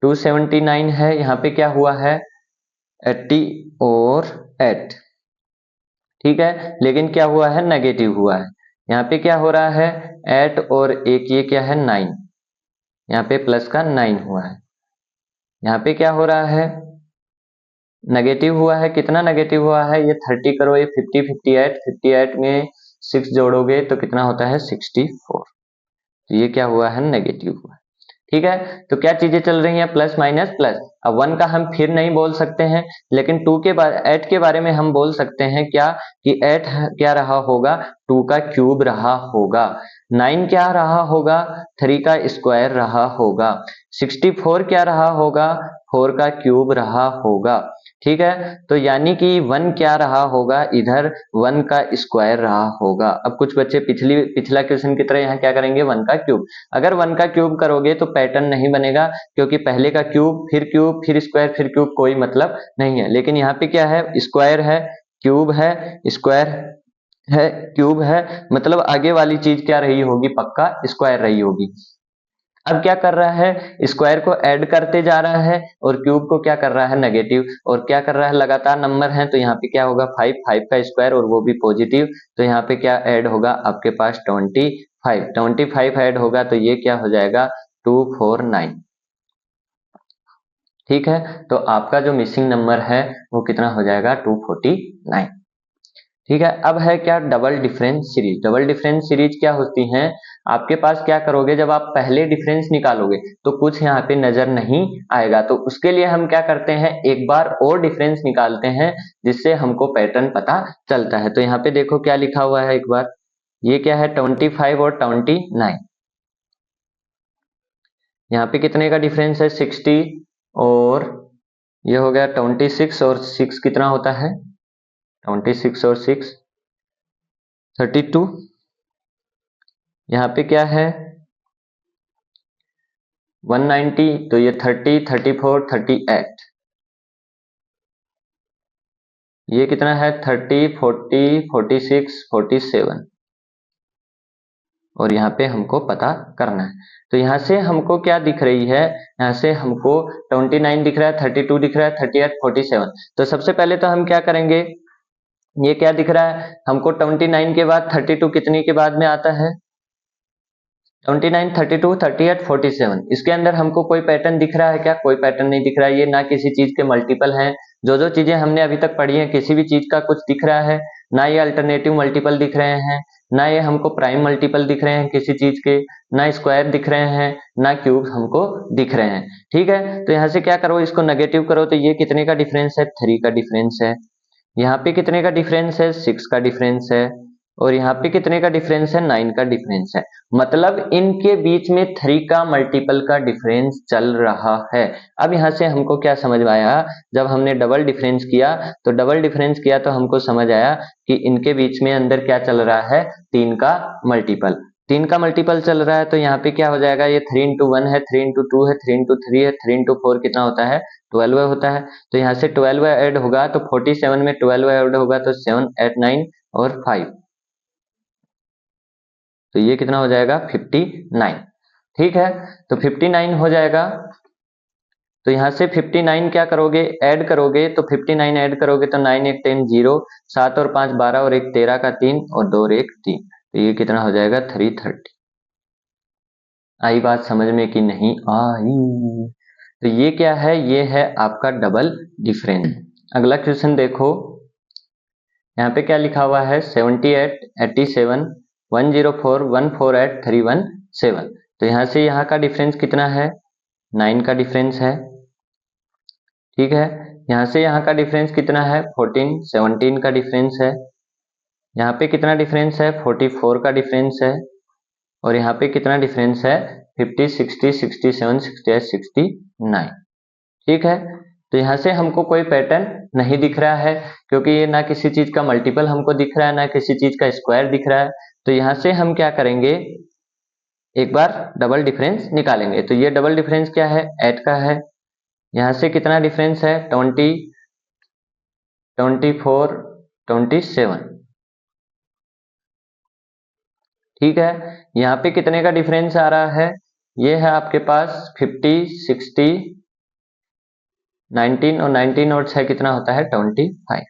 Speaker 1: 279 है, यहाँ पे क्या हुआ है, 80 और 8, ठीक है, लेकिन क्या हुआ है, नेगेटिव हुआ है। यहाँ पे क्या हो रहा है, 8 और 1 ये क्या है, 9, यहाँ पे प्लस का 9 हुआ है। यहाँ पे क्या हो रहा है, नेगेटिव हुआ है, कितना नेगेटिव हुआ है, ये 30 करो, ये 50 58, 58 में 6 जोड़ोगे तो कितना होता है, 64, तो ये क्या हुआ है, नेगेटिव हुआ है। ठीक है, तो क्या चीजें चल रही हैं, प्लस माइनस प्लस। अब 1 का हम फिर नहीं बोल सकते हैं, लेकिन 2 के बारे 8 के बारे में हम बोल सकते हैं क्या, कि 8 क्या रहा होगा, 2 का क्यूब रहा होगा। 9 क्या रहा होगा, 3 का स्क्वायर रहा होगा। 64 क्या रहा होगा, 4 का क्यूब रहा होगा। ठीक है, तो यानी कि 1 क्या रहा होगा, इधर 1 का स्क्वायर रहा होगा। अब कुछ बच्चे पिछला क्वेश्चन की तरह यहाँ क्या करेंगे, 1 का क्यूब। अगर 1 का क्यूब करोगे तो पैटर्न नहीं बनेगा, क्योंकि पहले का क्यूब, फिर स्क्वायर, फिर क्यूब, कोई मतलब नहीं है। लेकिन यहाँ पे क्या है, स्क्वायर है, क्यूब है, स्क्वायर है, क्यूब है, मतलब आगे वाली चीज क्या रही होगी, पक्का स्क्वायर रही होगी। अब क्या कर रहा है, स्क्वायर को ऐड करते जा रहा है और क्यूब को क्या कर रहा है, नेगेटिव, और क्या कर रहा है, लगातार नंबर है, तो यहाँ पे क्या होगा, 5 का स्क्वायर और वो भी पॉजिटिव, तो यहाँ पे क्या ऐड होगा आपके पास, 25 ऐड होगा, तो ये क्या हो जाएगा, 249। ठीक है, तो आपका जो मिसिंग नंबर है वो कितना हो जाएगा, 249। ठीक है, अब है क्या, double difference series. Double difference series क्या होती है, आपके पास क्या करोगे, जब आप पहले डिफरेंस निकालोगे तो कुछ यहाँ पे नजर नहीं आएगा, तो उसके लिए हम क्या करते हैं, एक बार और डिफरेंस निकालते हैं, जिससे हमको पैटर्न पता चलता है। तो यहाँ पे देखो क्या लिखा हुआ है, एक बार ये क्या है, 25 और 29, यहाँ पे कितने का डिफरेंस है, 60, और ये हो गया 26, और 6 कितना होता है, 26 और 6 32, यहाँ पे क्या है 190, तो ये 30 34 38, ये कितना है 30 40 46 47, और यहाँ पे हमको पता करना है। तो यहाँ से हमको क्या दिख रही है, यहाँ से हमको 29 दिख रहा है, 32 दिख रहा है, 38 47। तो सबसे पहले तो हम क्या करेंगे, ये क्या दिख रहा है हमको, 29 के बाद 32 कितने के बाद में आता है, 29 32 38 47, इसके अंदर हमको कोई पैटर्न दिख रहा है क्या, कोई पैटर्न नहीं दिख रहा है। ये ना किसी चीज के मल्टीपल हैं, जो चीजें हमने अभी तक पढ़ी हैं किसी भी चीज का कुछ दिख रहा है, ना ये अल्टरनेटिव मल्टीपल दिख रहे हैं, ना ये हमको प्राइम मल्टीपल दिख रहे हैं किसी चीज के, ना स्क्वायर दिख रहे हैं, ना क्यूब हमको दिख रहे हैं। ठीक है, तो यहाँ से क्या करो, इसको नेगेटिव करो, तो ये कितने का डिफरेंस है, 3 का डिफरेंस है। यहाँ पे कितने का डिफरेंस है, 6 का डिफरेंस है, और यहाँ पे कितने का डिफरेंस है, 9 का डिफरेंस है। मतलब इनके बीच में 3 का मल्टीपल का डिफरेंस चल रहा है। अब यहाँ से हमको क्या समझ में आया, जब हमने डबल डिफरेंस किया तो हमको समझ आया कि इनके बीच में अंदर क्या चल रहा है, 3 का मल्टीपल। 3 का मल्टीपल चल रहा है तो यहाँ पे क्या हो जाएगा, ये 3 इंटू 1 है, 3 इंटू 2 है, 3 इंटू 3 है, 3 इंटू 4 कितना होता है 12 होता है। तो यहाँ से 12 ऐड होगा तो 47 में 12 ऐड होगा तो 7 8 9 और 5, तो ये कितना हो जाएगा 59। ठीक है, तो 59 हो जाएगा। तो यहाँ से 59 क्या करोगे, ऐड करोगे तो 59 ऐड करोगे तो 9 1 10 0, 7 और 5 12 और 1 13 का 3 और 2 और 1 3, तो ये कितना हो जाएगा 330। आई बात समझ में कि नहीं आई? तो ये क्या है, ये है आपका डबल डिफरेंस। अगला क्वेश्चन देखो, यहाँ पे क्या लिखा हुआ है 78 87 104 148 317। तो यहाँ से यहाँ का डिफरेंस कितना है, 9 का डिफरेंस है। ठीक है, यहाँ से यहाँ का डिफरेंस कितना है 14 17 का डिफरेंस है। यहाँ पे कितना डिफरेंस है 44 का डिफरेंस है। और यहाँ पे कितना डिफरेंस है 50 60 67 68 69। ठीक है, तो यहाँ से हमको कोई पैटर्न नहीं दिख रहा है, क्योंकि ये ना किसी चीज का मल्टीपल हमको दिख रहा है ना किसी चीज का स्क्वायर दिख रहा है। तो यहाँ से हम क्या करेंगे, एक बार डबल डिफरेंस निकालेंगे। तो ये डबल डिफरेंस क्या है 8 का है। यहाँ से कितना डिफरेंस है 20 24 27। ठीक है, यहाँ पे कितने का डिफरेंस आ रहा है, ये है आपके पास 50 60 19 और 19 और 6 कितना होता है 25।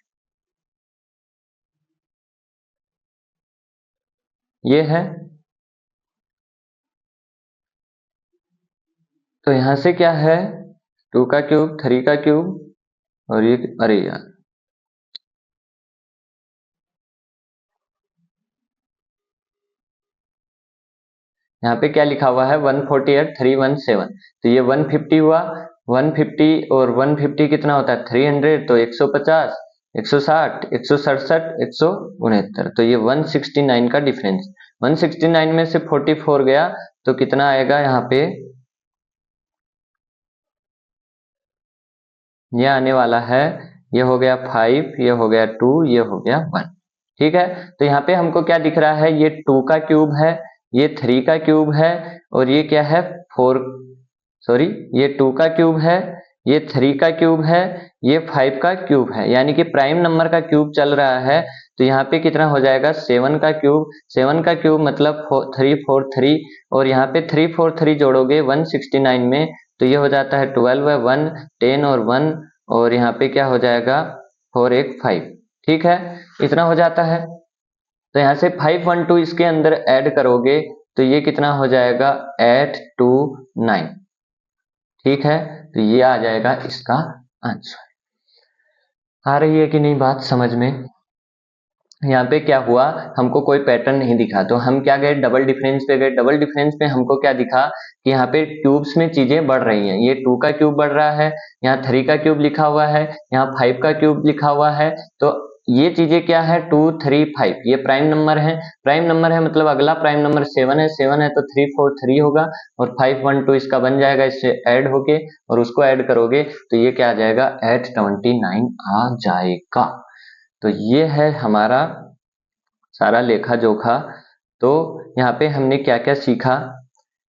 Speaker 1: ये है। तो यहां से क्या है 2 का क्यूब 3 का क्यूब और ये, अरे यार यहाँ पे क्या लिखा हुआ है 148 317। तो ये 150 हुआ, 150 और 150 कितना होता है 300, तो 150 160 167 169। तो ये 169 का डिफरेंस, 169 में से 44 गया तो कितना आएगा यहाँ पे, ये आने वाला है, ये हो गया 5, ये हो गया 2, ये हो गया 1। ठीक है, तो यहाँ पे हमको क्या दिख रहा है, ये 2 का क्यूब है, ये 3 का क्यूब है और ये क्या है 4, सॉरी ये 2 का क्यूब है, ये 3 का क्यूब है, ये 5 का क्यूब है, यानी कि प्राइम नंबर का क्यूब चल रहा है। तो यहाँ पे कितना हो जाएगा 7 का क्यूब, 7 का क्यूब मतलब 343 और यहाँ पे 343 जोड़ोगे 169 में तो ये हो जाता है 12 है 1 10 और 1 और यहाँ पे क्या हो जाएगा 4 1 5। ठीक है, इतना हो जाता है। तो यहाँ से 512 इसके अंदर ऐड करोगे तो ये कितना हो जाएगा 829। ठीक है, तो ये आ जाएगा इसका आंसर। आ रही है कि नहीं बात समझ में? यहाँ पे क्या हुआ, हमको कोई पैटर्न नहीं दिखा तो हम क्या गए डबल डिफरेंस पे गए। डबल डिफरेंस पे हमको क्या दिखा कि यहाँ पे क्यूब्स में चीजें बढ़ रही हैं, ये 2 का क्यूब बढ़ रहा है, यहाँ 3 का क्यूब लिखा हुआ है, यहाँ 5 का क्यूब लिखा हुआ है। तो ये चीजें क्या है 2 3 5, ये प्राइम नंबर है, प्राइम नंबर है मतलब अगला प्राइम नंबर 7 है, 7 है तो 3 4 3 होगा और 5 1 2 इसका बन जाएगा, इससे ऐड होके और उसको ऐड करोगे तो ये क्या आ जाएगा 829 आ जाएगा। तो ये है हमारा सारा लेखा जोखा। तो यहाँ पे हमने क्या क्या सीखा,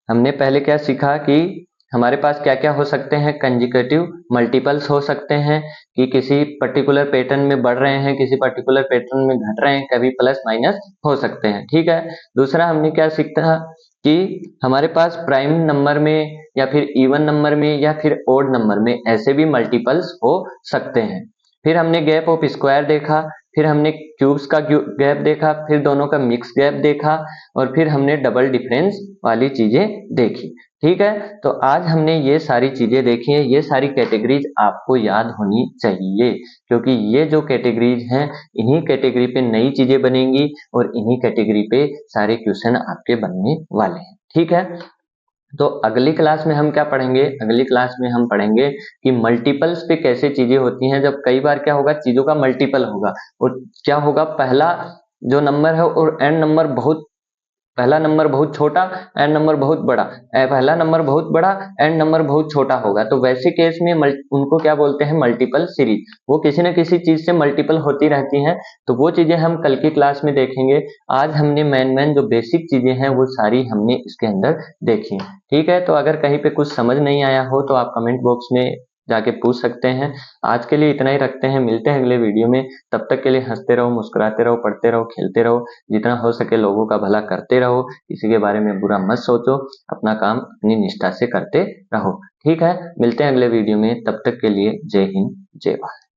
Speaker 1: हमने पहले क्या सीखा कि हमारे पास क्या क्या हो सकते हैं, कंजिक्यूटिव मल्टीपल्स हो सकते हैं कि किसी पर्टिकुलर पैटर्न में बढ़ रहे हैं किसी पर्टिकुलर पैटर्न में घट रहे हैं, कभी प्लस माइनस हो सकते हैं। ठीक है, दूसरा हमने क्या सीखा कि हमारे पास प्राइम नंबर में या फिर इवन नंबर में या फिर ओड नंबर में ऐसे भी मल्टीपल्स हो सकते हैं। फिर हमने गैप ऑफ स्क्वायर देखा, फिर हमने क्यूब्स का गैप देखा, फिर दोनों का मिक्स गैप देखा और फिर हमने डबल डिफरेंस वाली चीजें देखी। ठीक है, तो आज हमने ये सारी चीजें देखी हैं, ये सारी कैटेगरीज आपको याद होनी चाहिए क्योंकि ये जो कैटेगरीज हैं इन्हीं कैटेगरी पे नई चीजें बनेंगी और इन्हीं कैटेगरी पे सारे क्वेश्चन आपके बनने वाले हैं। ठीक है, तो अगली क्लास में हम क्या पढ़ेंगे, अगली क्लास में हम पढ़ेंगे कि मल्टीपल्स पे कैसे चीजें होती हैं। जब कई बार क्या होगा चीजों का मल्टीपल होगा और क्या होगा पहला जो नंबर है और एंड नंबर बहुत पहला नंबर बहुत छोटा एंड नंबर बहुत बड़ा, पहला नंबर बहुत बड़ा एंड नंबर बहुत छोटा होगा, तो वैसे केस में उनको क्या बोलते हैं, मल्टीपल सीरीज। वो किसी न किसी चीज से मल्टीपल होती रहती हैं, तो वो चीजें हम कल की क्लास में देखेंगे। आज हमने मेन जो बेसिक चीजें हैं वो सारी हमने इसके अंदर देखी। ठीक है, तो अगर कहीं पे कुछ समझ नहीं आया हो तो आप कमेंट बॉक्स में जाके पूछ सकते हैं। आज के लिए इतना ही रखते हैं, मिलते हैं अगले वीडियो में। तब तक के लिए हंसते रहो, मुस्कुराते रहो, पढ़ते रहो, खेलते रहो, जितना हो सके लोगों का भला करते रहो, किसी के बारे में बुरा मत सोचो, अपना काम अपनी निष्ठा से करते रहो। ठीक है, मिलते हैं अगले वीडियो में, तब तक के लिए जय हिंद जय भारत।